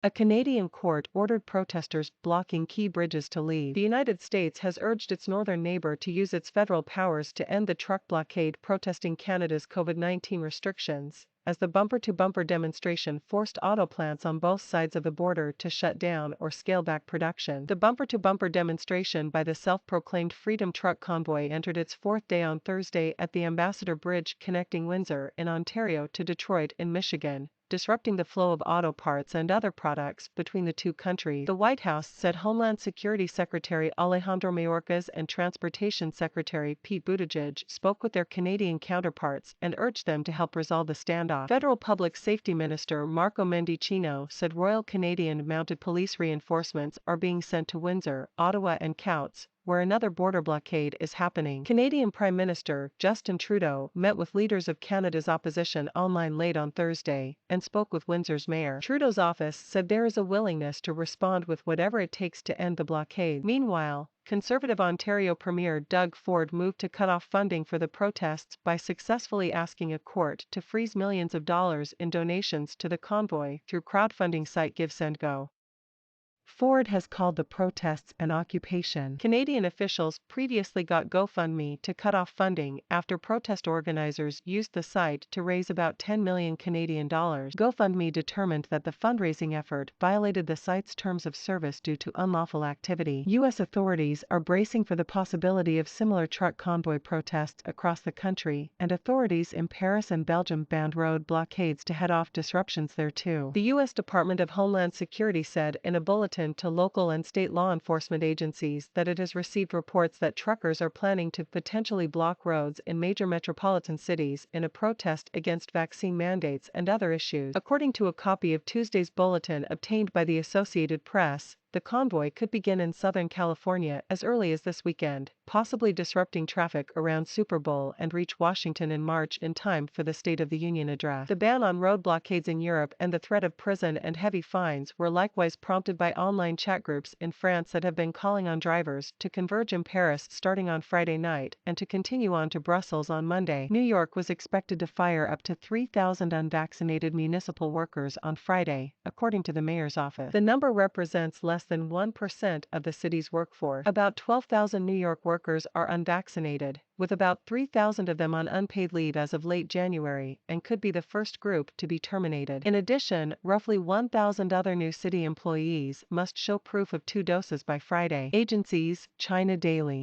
A Canadian court ordered protesters blocking key bridges to leave. The United States has urged its northern neighbor to use its federal powers to end the truck blockade protesting Canada's COVID-19 restrictions, as the bumper-to-bumper demonstration forced auto plants on both sides of the border to shut down or scale back production. The bumper-to-bumper demonstration by the self-proclaimed Freedom Truck Convoy entered its fourth day on Thursday at the Ambassador Bridge connecting Windsor in Ontario to Detroit in Michigan, disrupting the flow of auto parts and other products between the two countries. The White House said Homeland Security Secretary Alejandro Mayorkas and Transportation Secretary Pete Buttigieg spoke with their Canadian counterparts and urged them to help resolve the standoff. Federal Public Safety Minister Marco Mendicino said Royal Canadian Mounted Police reinforcements are being sent to Windsor, Ottawa and Coutts, where another border blockade is happening. Canadian Prime Minister Justin Trudeau met with leaders of Canada's opposition online late on Thursday and spoke with Windsor's mayor. Trudeau's office said there is a willingness to respond with whatever it takes to end the blockade. Meanwhile, Conservative Ontario Premier Doug Ford moved to cut off funding for the protests by successfully asking a court to freeze millions of dollars in donations to the convoy through crowdfunding site GiveSendGo. Ford has called the protests an occupation. Canadian officials previously got GoFundMe to cut off funding after protest organizers used the site to raise about 10 million Canadian dollars. GoFundMe determined that the fundraising effort violated the site's terms of service due to unlawful activity. U.S. authorities are bracing for the possibility of similar truck convoy protests across the country, and authorities in Paris and Belgium banned road blockades to head off disruptions there too. The U.S. Department of Homeland Security said in a bulletin to local and state law enforcement agencies that it has received reports that truckers are planning to potentially block roads in major metropolitan cities in a protest against vaccine mandates and other issues. According to a copy of Tuesday's bulletin obtained by the Associated Press, the convoy could begin in Southern California as early as this weekend, possibly disrupting traffic around Super Bowl and reach Washington in March in time for the State of the Union address. The ban on road blockades in Europe and the threat of prison and heavy fines were likewise prompted by online chat groups in France that have been calling on drivers to converge in Paris starting on Friday night and to continue on to Brussels on Monday. New York was expected to fire up to 3,000 unvaccinated municipal workers on Friday, according to the mayor's office. The number represents less than 1% of the city's workforce. About 12,000 New York workers are unvaccinated, with about 3,000 of them on unpaid leave as of late January, and could be the first group to be terminated. In addition, roughly 1,000 other new city employees must show proof of 2 doses by Friday. Agencies, China Daily.